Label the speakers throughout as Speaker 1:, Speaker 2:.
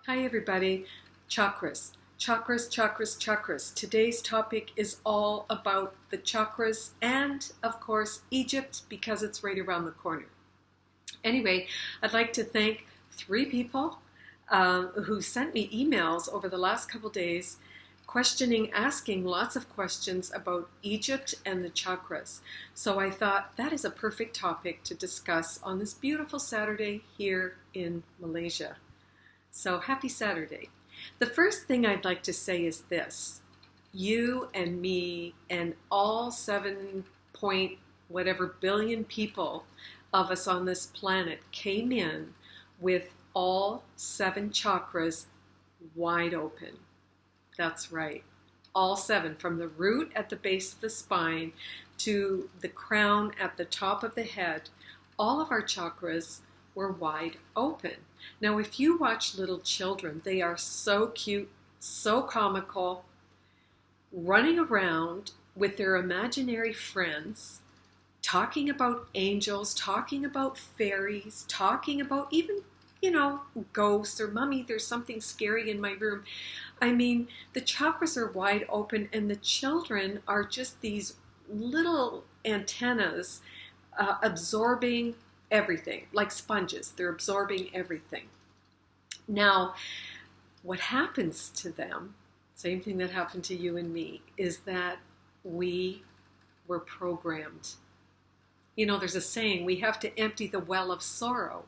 Speaker 1: Hi everybody, chakras. Chakras, chakras, chakras. Today's topic is all about the chakras and, of course, Egypt because it's right around the corner. Anyway, I'd like to thank 3 people who sent me emails over the last couple days asking lots of questions about Egypt and the chakras. So I thought that is a perfect topic to discuss on this beautiful Saturday here in Malaysia. So happy Saturday. The first thing I'd like to say is this. You and me and all 7 point whatever billion people of us on this planet came in with all 7 chakras wide open. That's right. All 7, from the root at the base of the spine to the crown at the top of the head. All of our chakras were wide open. Now, if you watch little children, they are so cute, so comical, running around with their imaginary friends, talking about angels, talking about fairies, talking about even, ghosts or mommy, there's something scary in my room. I mean, the chakras are wide open and the children are just these little antennas absorbing everything, like sponges. They're absorbing everything. Now, what happens to them, same thing that happened to you and me, is that we were programmed. There's a saying, we have to empty the well of sorrow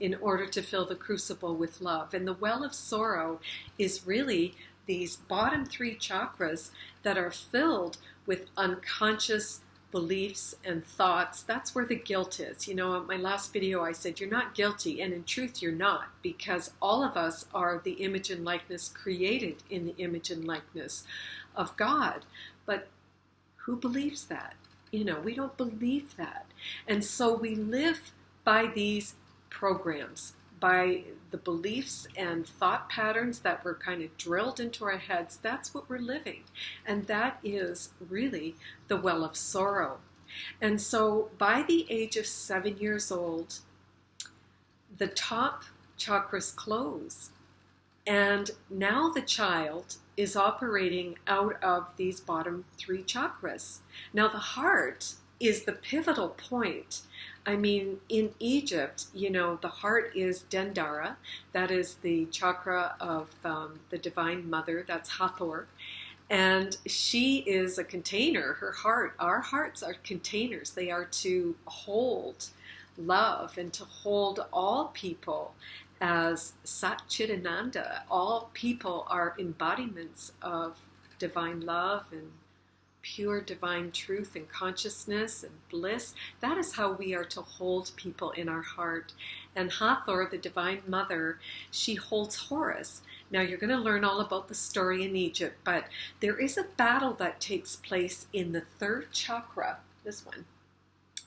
Speaker 1: in order to fill the crucible with love. And the well of sorrow is really these bottom 3 chakras that are filled with unconscious beliefs and thoughts. That's where the guilt is. In my last video I said you're not guilty, and in truth you're not, because all of us are the image and likeness, created in the image and likeness of God. But who believes that? We don't believe that. And so we live by these programs, by the beliefs and thought patterns that were kind of drilled into our heads. That's what we're living. And that is really the well of sorrow. And so by the age of 7 years old, the top chakras close. And now the child is operating out of these bottom 3 chakras. Now the heart is the pivotal point. In Egypt, the heart is Dendara. That is the chakra of the Divine Mother. That's Hathor. And she is a container. Our hearts are containers. They are to hold love and to hold all people as Sat Chidananda. All people are embodiments of divine love and pure divine truth and consciousness and bliss. That is how we are to hold people in our heart. And Hathor, the Divine Mother, she holds Horus. Now you're going to learn all about the story in Egypt, but there is a battle that takes place in the 3rd chakra, this one,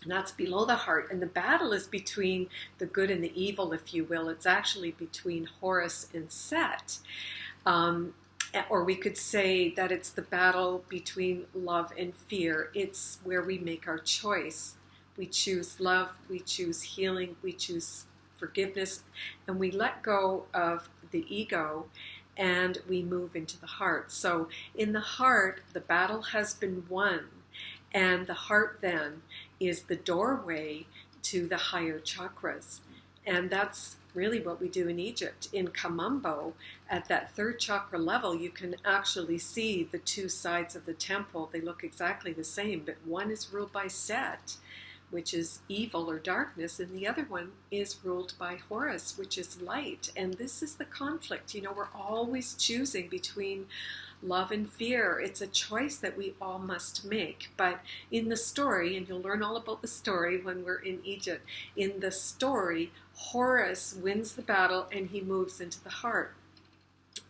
Speaker 1: and that's below the heart. And the battle is between the good and the evil, if you will. It's actually between Horus and Set. Or we could say that it's the battle between love and fear. It's where we make our choice. We choose love, we choose healing, we choose forgiveness, and we let go of the ego and we move into the heart. So in the heart, the battle has been won, and the heart then is the doorway to the higher chakras. And that's really what we do in Egypt. In Kamambo, at that 3rd chakra level, you can actually see the 2 sides of the temple. They look exactly the same, but one is ruled by Set, which is evil or darkness, and the other one is ruled by Horus, which is light. And this is the conflict. We're always choosing between love and fear. It's a choice that we all must make. But in the story, and you'll learn all about the story when we're in Egypt, in the story, Horus wins the battle and he moves into the heart.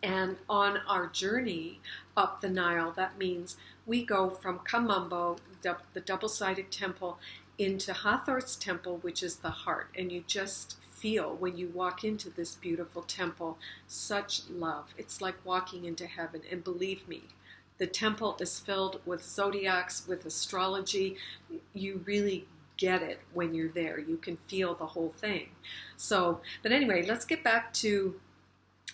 Speaker 1: And on our journey up the Nile, that means we go from Kamambo, the double-sided temple, into Hathor's temple, which is the heart. And you just feel, when you walk into this beautiful temple, such love. It's like walking into heaven. And believe me, the temple is filled with zodiacs, with astrology. You really get it when you're there. You can feel the whole thing. But anyway, let's get back to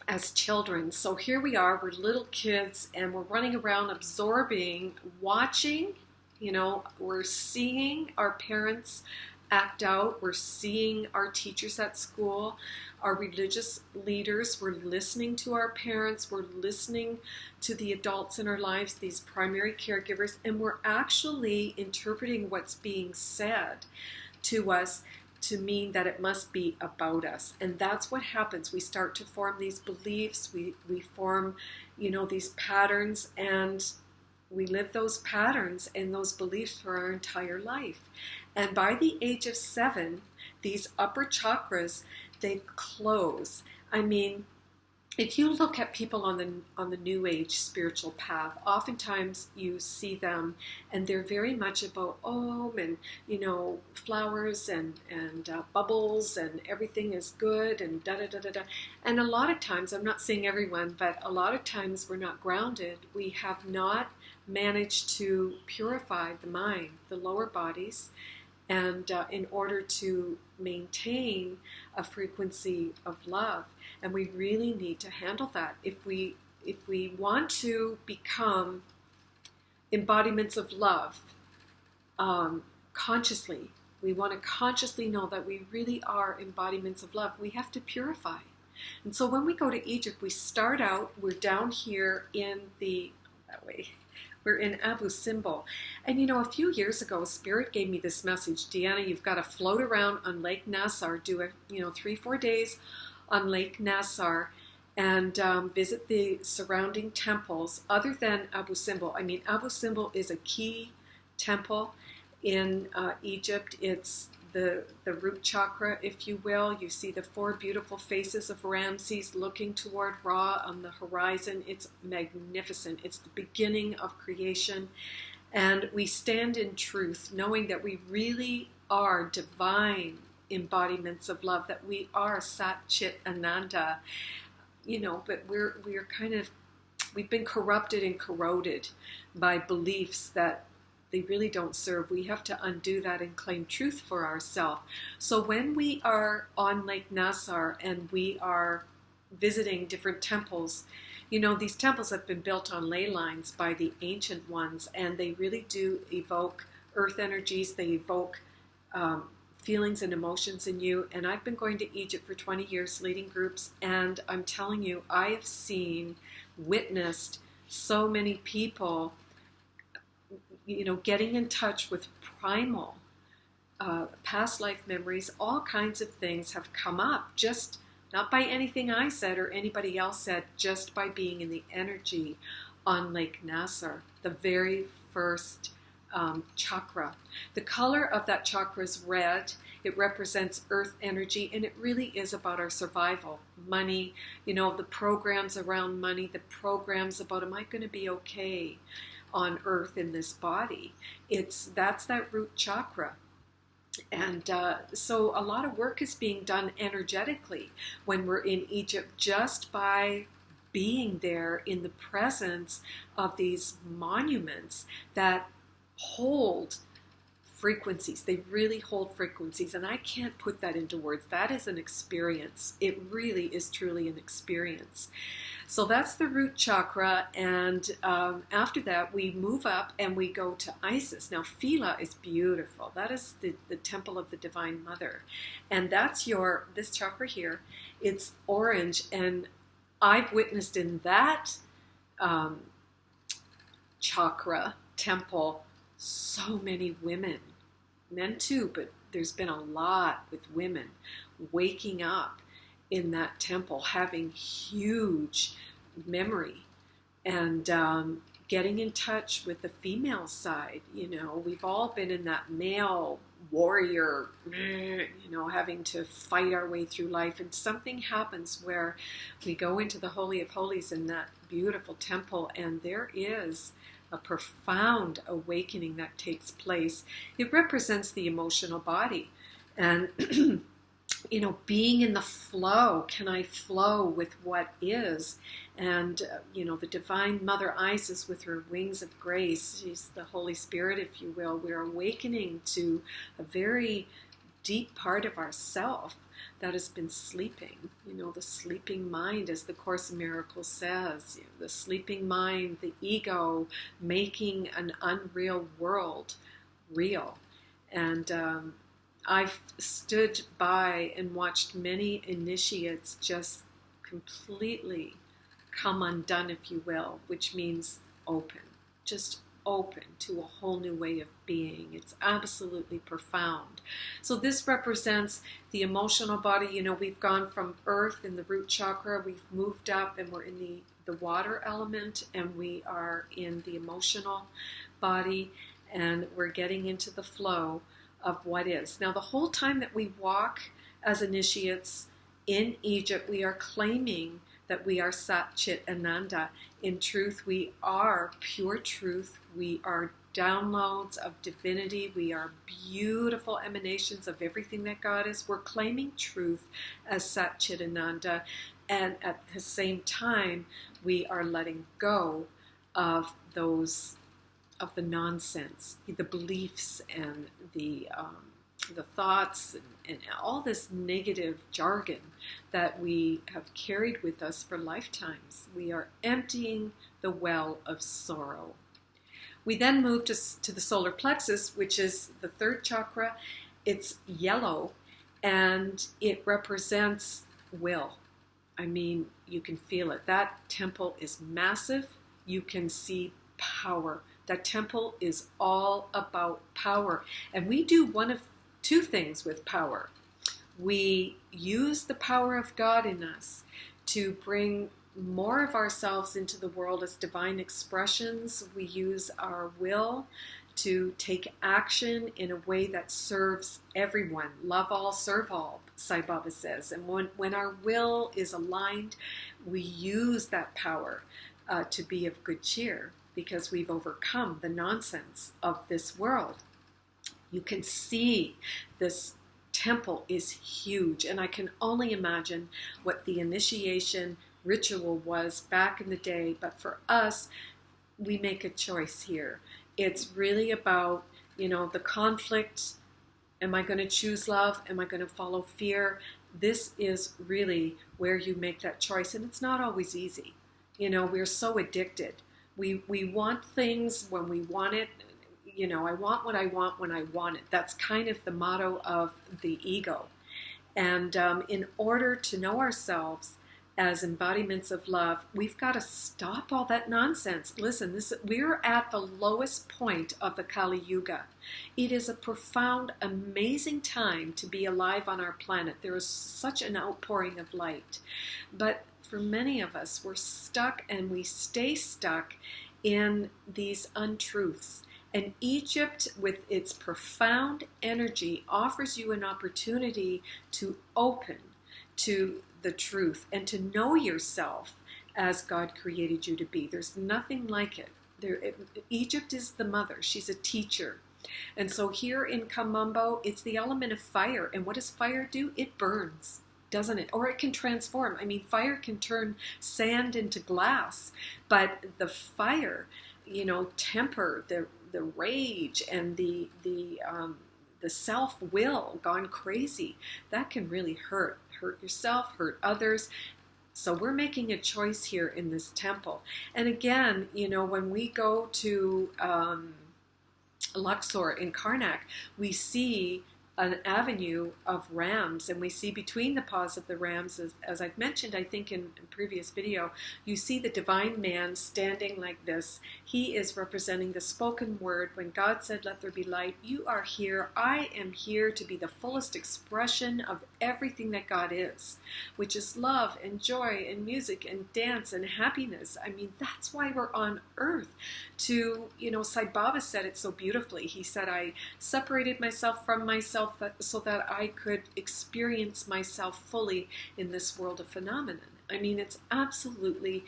Speaker 1: as children. So here we are, we're little kids, and we're running around absorbing, watching, we're seeing our parents act out, we're seeing our teachers at school, our religious leaders, we're listening to our parents, we're listening to the adults in our lives, these primary caregivers, and we're actually interpreting what's being said to us to mean that it must be about us. And that's what happens. We start to form these beliefs, we form, these patterns, and we live those patterns and those beliefs for our entire life. And by the age of 7, these upper chakras, they close. I mean, if you look at people on the New Age spiritual path, oftentimes you see them, and they're very much about Om and flowers and bubbles, and everything is good and da da da da da. And a lot of times, I'm not saying everyone, but a lot of times we're not grounded. We have not managed to purify the mind, the lower bodies, and in order to maintain a frequency of love. And we really need to handle that. If we want to become embodiments of love consciously, we want to consciously know that we really are embodiments of love, we have to purify. And so when we go to Egypt, we start out, we're down here in we're in Abu Simbel. And a few years ago, Spirit gave me this message: Deanna, you've got to float around on Lake Nassar, do 3-4 days on Lake Nassar, and visit the surrounding temples other than Abu Simbel. I mean, Abu Simbel is a key temple in Egypt. It's the root chakra, if you will. You see the 4 beautiful faces of Ramses looking toward Ra on the horizon. It's magnificent. It's the beginning of creation. And we stand in truth, knowing that we really are divine embodiments of love, that we are Sat Chit Ananda, but we've been corrupted and corroded by beliefs that they really don't serve. We have to undo that and claim truth for ourselves. So when we are on Lake Nassar and we are visiting different temples, these temples have been built on ley lines by the ancient ones, and they really do evoke earth energies. They evoke feelings and emotions in you. And I've been going to Egypt for 20 years leading groups, and I'm telling you, I have witnessed so many people getting in touch with primal past life memories. All kinds of things have come up, just not by anything I said or anybody else said, just by being in the energy on Lake Nassar, the very first chakra. The color of that chakra is red. It represents earth energy, and it really is about our survival. Money, the programs around money, the programs about, am I going to be okay on earth in this body? That's that root chakra. And so a lot of work is being done energetically when we're in Egypt, just by being there in the presence of these monuments that hold frequencies. They really hold frequencies, and I can't put that into words. That is an experience. It really is truly an experience. So that's the root chakra, and after that we move up and we go to Isis. Now Phila is beautiful. That is the temple of the Divine Mother, and that's this chakra here. It's orange, and I've witnessed in that chakra temple so many women, men too, but there's been a lot with women waking up in that temple, having huge memory, and getting in touch with the female side. We've all been in that male warrior, having to fight our way through life, and something happens where we go into the Holy of Holies in that beautiful temple, and there is a profound awakening that takes place. It represents the emotional body, and being in the flow. Can I flow with what is? And the Divine Mother Isis, with her wings of grace, she's the Holy Spirit, if you will. We're awakening to a very deep part of ourself that has been sleeping. The sleeping mind, as the Course in Miracles says, the sleeping mind, the ego, making an unreal world real. And I've stood by and watched many initiates just completely come undone, if you will, which means open, just open to a whole new way of being. It's absolutely profound. So this represents the emotional body. We've gone from earth in the root chakra, we've moved up and we're in the water element, and we are in the emotional body, and we're getting into the flow of what is. Now, the whole time that we walk as initiates in Egypt, we are claiming that we are Sat Chit Ananda. In truth, we are pure truth. We are downloads of divinity. We are beautiful emanations of everything that God is. We're claiming truth as Sat Chit Ananda, and at the same time, we are letting go of of the nonsense, the beliefs and the thoughts and all this negative jargon that we have carried with us for lifetimes. We are emptying the well of sorrow. We then move to the solar plexus, which is the third chakra. It's yellow, and it represents will. You can feel it. That temple is massive. You can see power. That temple is all about power. And we do one of two things with power. We use the power of God in us to bring more of ourselves into the world as divine expressions. We use our will to take action in a way that serves everyone. Love all, serve all, Sai Baba says. And when our will is aligned, we use that power to be of good cheer, because we've overcome the nonsense of this world. You can see this temple is huge, and I can only imagine what the initiation ritual was back in the day. But for us, we make a choice here. It's really about, the conflict. Am I going to choose love? Am I going to follow fear? This is really where you make that choice, and it's not always easy. We're so addicted. We want things when we want it. I want what I want when I want it. That's kind of the motto of the ego. And in order to know ourselves as embodiments of love, we've got to stop all that nonsense. Listen, we're at the lowest point of the Kali Yuga. It is a profound, amazing time to be alive on our planet. There is such an outpouring of light. But for many of us, we're stuck, and we stay stuck in these untruths. And Egypt, with its profound energy, offers you an opportunity to open to the truth and to know yourself as God created you to be. There's nothing like it. Egypt is the mother. She's a teacher. And so here in Kamambo, it's the element of fire. And what does fire do? It burns, doesn't it? Or it can transform. Fire can turn sand into glass. But the fire, temper, the rage and the self-will gone crazy, that can really hurt yourself, hurt others. So we're making a choice here in this temple. And again, when we go to Luxor in Karnak, we see an avenue of rams, and we see between the paws of the rams, as I've mentioned, I think in a previous video, you see the divine man standing like this. He is representing the spoken word. When God said, "Let there be light," you are here. I am here to be the fullest expression of everything that God is, which is love and joy and music and dance and happiness. That's why we're on earth. Sai Baba said it so beautifully. He said, "I separated myself from myself so that I could experience myself fully in this world of phenomenon." It's absolutely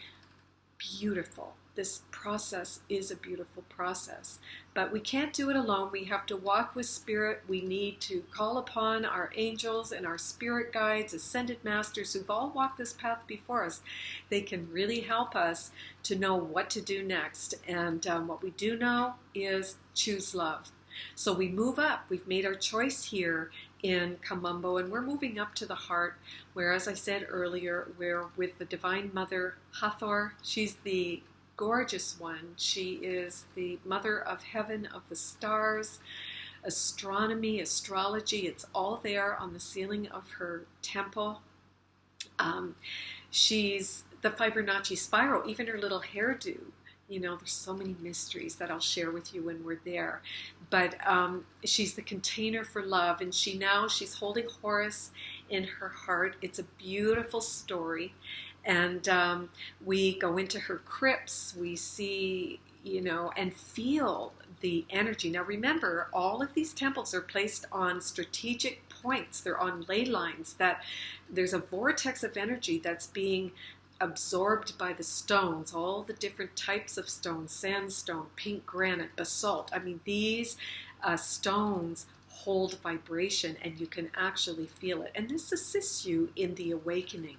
Speaker 1: beautiful. This process is a beautiful process. But we can't do it alone. We have to walk with spirit. We need to call upon our angels and our spirit guides, ascended masters who've all walked this path before us. They can really help us to know what to do next. And what we do know is choose love. So we move up. We've made our choice here, in Kamambo, and we're moving up to the heart, where, as I said earlier, we're with the Divine Mother Hathor. She's the gorgeous one. She is the Mother of Heaven, of the stars, astronomy, astrology. It's all there on the ceiling of her temple. She's the Fibonacci spiral, even her little hairdo. There's so many mysteries that I'll share with you when we're there. But she's the container for love, and she's holding Horus in her heart. It's a beautiful story. And we go into her crypts. We see, and feel the energy. Now remember, all of these temples are placed on strategic points. They're on ley lines, that there's a vortex of energy that's being absorbed by the stones, all the different types of stones, sandstone, pink granite, basalt. I mean, these stones hold vibration, and you can actually feel it. And this assists you in the awakening.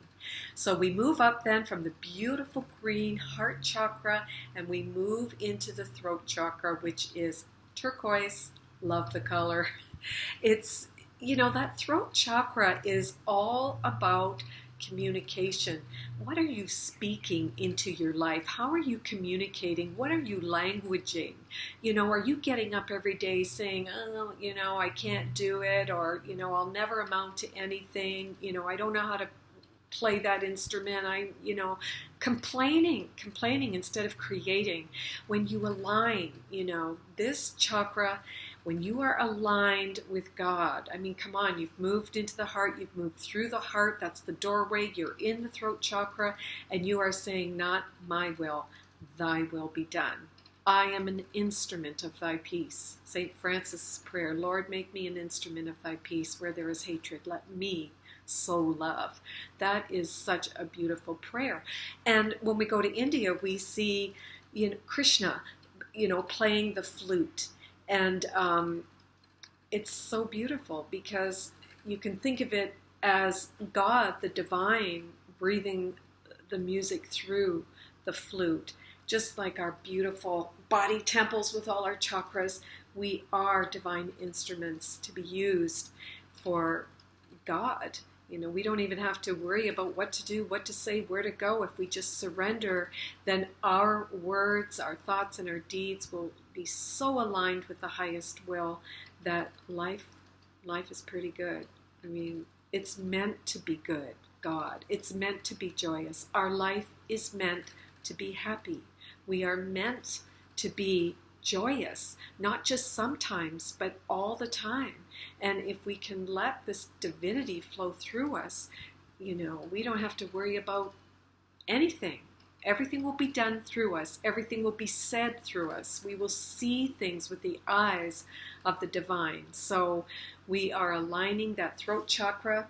Speaker 1: So we move up then from the beautiful green heart chakra, and we move into the throat chakra, which is turquoise. Love the color. It's, that throat chakra is all about communication. What are you speaking into your life? How are you communicating? What are you languaging? Are you getting up every day saying, oh, I can't do it, or, I'll never amount to anything, I don't know how to play that instrument, complaining instead of creating. When you align, this chakra, when you are aligned with God, I mean, come on, you've moved into the heart, you've moved through the heart, that's the doorway, you're in the throat chakra, and you are saying, not my will, thy will be done. I am an instrument of thy peace. St. Francis' prayer, Lord, make me an instrument of thy peace. Where there is hatred, let me sow love. That is such a beautiful prayer. And when we go to India, we see, Krishna, playing the flute. And it's so beautiful, because you can think of it as God, the divine, breathing the music through the flute. Just like our beautiful body temples with all our chakras, we are divine instruments to be used for God. We don't even have to worry about what to do, what to say, where to go. If we just surrender, then our words, our thoughts, and our deeds will be so aligned with the highest will that life is pretty good. I mean, it's meant to be good, God. It's meant to be joyous. Our life is meant to be happy. We are meant to be joyous, not just sometimes, but all the time. And if we can let this divinity flow through us, we don't have to worry about anything. Everything will be done through us. Everything will be said through us. We will see things with the eyes of the divine. So we are aligning that throat chakra.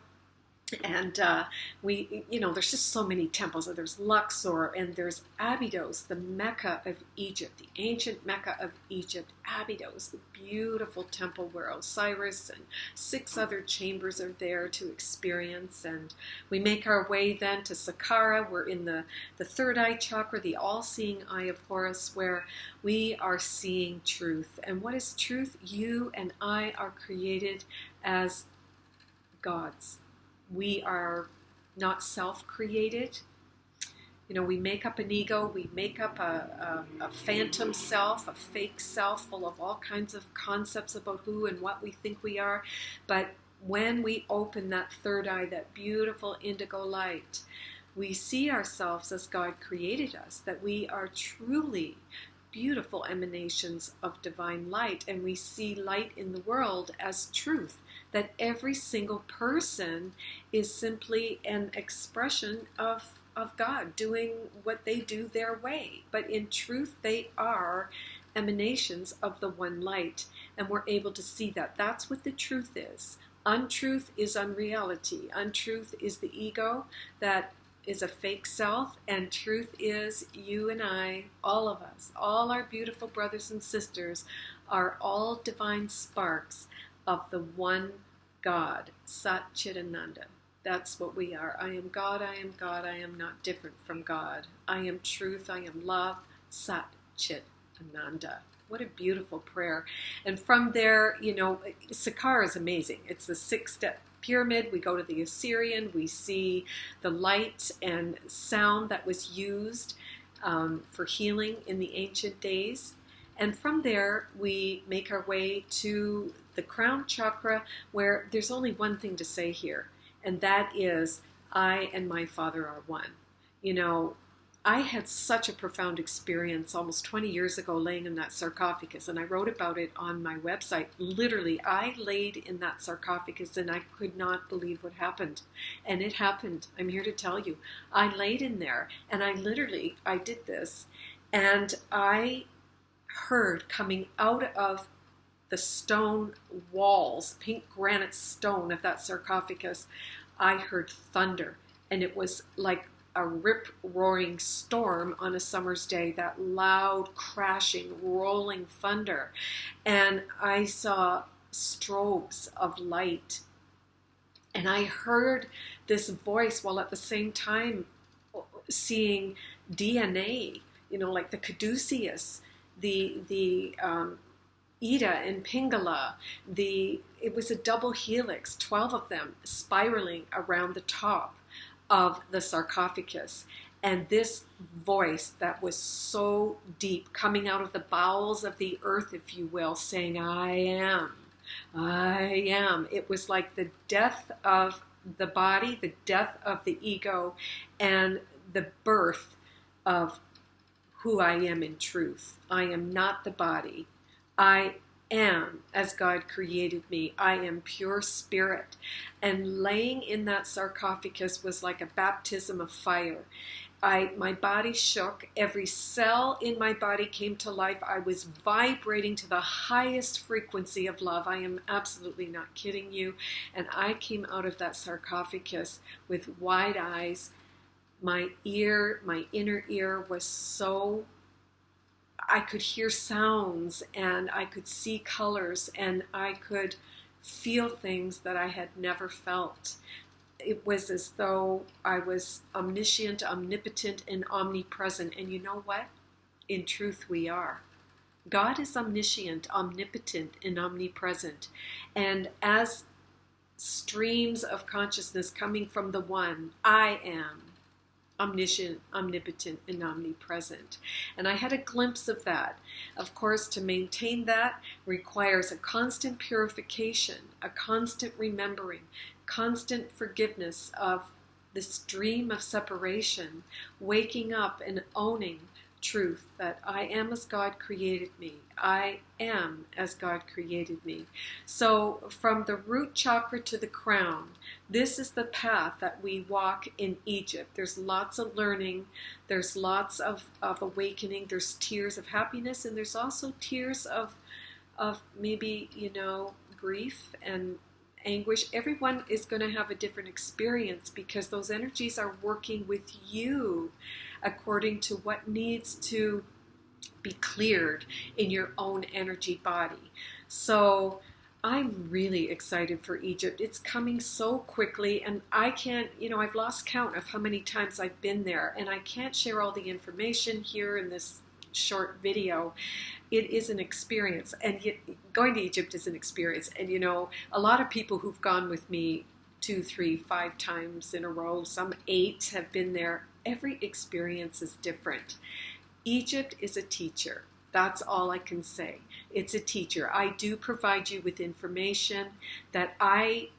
Speaker 1: And there's just so many temples. There's Luxor, and there's Abydos, the Mecca of Egypt, the ancient Mecca of Egypt. Abydos, the beautiful temple where Osiris and 6 other chambers are there to experience. And we make our way then to Saqqara. We're in the third eye chakra, the all-seeing eye of Horus, where we are seeing truth. And what is truth? You and I are created as gods. We are not self-created. We make up an ego, we make up a phantom self, a fake self full of all kinds of concepts about who and what we think we are. But when we open that third eye, that beautiful indigo light, we see ourselves as God created us, that we are truly beautiful emanations of divine light, and we see light in the world as truth, that every single person is simply an expression of God doing what they do their way. But in truth, they are emanations of the one light, and we're able to see that. That's what the truth is. Untruth is unreality. Untruth is the ego that is a fake self, and truth is you and I, all of us, all our beautiful brothers and sisters are all divine sparks of the one God, Sat Chit Ananda. That's what we are. I am God, I am God, I am not different from God. I am truth, I am love, Sat Chit Ananda. What a beautiful prayer. And from there, Sakar is amazing. It's the 6-step pyramid. We go to the Assyrian. We see the light and sound that was used for healing in the ancient days. And from there, we make our way to the crown chakra, where there's only one thing to say here, and that is, I and my Father are one. I had such a profound experience almost 20 years ago laying in that sarcophagus, and I wrote about it on my website. Literally, I laid in that sarcophagus and I could not believe what happened. And it happened. I'm here to tell you. I laid in there and I did this, and I heard coming out of the stone walls, pink granite stone of that sarcophagus, I heard thunder. And it was like a rip-roaring storm on a summer's day, that loud, crashing, rolling thunder. And I saw strobes of light. And I heard this voice while at the same time seeing DNA, like the caduceus, the Ida and Pingala. It was a double helix, 12 of them spiraling around the top of the sarcophagus. And this voice that was so deep, coming out of the bowels of the earth, if you will, saying, I am. It was like the death of the body, the death of the ego, and the birth of who I am in truth. I am not the body. I am as God created me. I am pure spirit. And laying in that sarcophagus was like a baptism of fire. My body shook. Every cell in my body came to life. I was vibrating to the highest frequency of love. I am absolutely not kidding you. And I came out of that sarcophagus with wide eyes. My inner ear was so, I could hear sounds and I could see colors and I could feel things that I had never felt. It was as though I was omniscient, omnipotent, and omnipresent. And you know what? In truth, we are. God is omniscient, omnipotent, and omnipresent. And as streams of consciousness coming from the One, I am omniscient, omnipotent, and omnipresent. And I had a glimpse of that. Of course, to maintain that requires a constant purification, a constant remembering, constant forgiveness of this dream of separation, waking up and owning truth that I am as God created me. I am as God created me. So from the root chakra to the crown, this is the path that we walk in Egypt. There's lots of learning. There's lots of awakening. There's tears of happiness, and there's also tears of maybe, grief and anguish. Everyone is going to have a different experience because those energies are working with you according to what needs to be cleared in your own energy body. So I'm really excited for Egypt. It's coming so quickly, and I can't, I've lost count of how many times I've been there, and I can't share all the information here in this short video. It is an experience, and yet going to Egypt is an experience. And a lot of people who've gone with me 2, 3, 5 times in a row, some 8 have been there. Every experience is different. Egypt is a teacher. That's all I can say. It's a teacher. I do provide you with information that I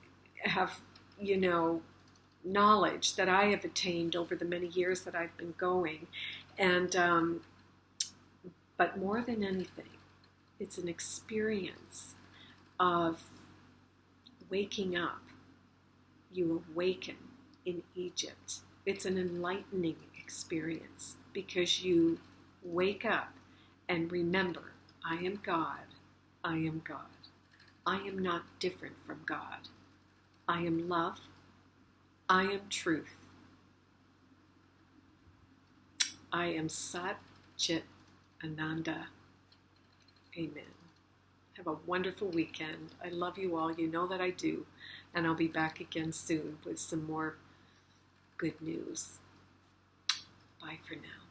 Speaker 1: have, knowledge that I have attained over the many years that I've been going. And but more than anything, it's an experience of waking up. You awaken in Egypt. It's an enlightening experience because you wake up and remember, I am God. I am God. I am not different from God. I am love. I am truth. I am Sat Chit Ananda. Amen. Have a wonderful weekend. I love you all. You know that I do. And I'll be back again soon with some more good news. Bye for now.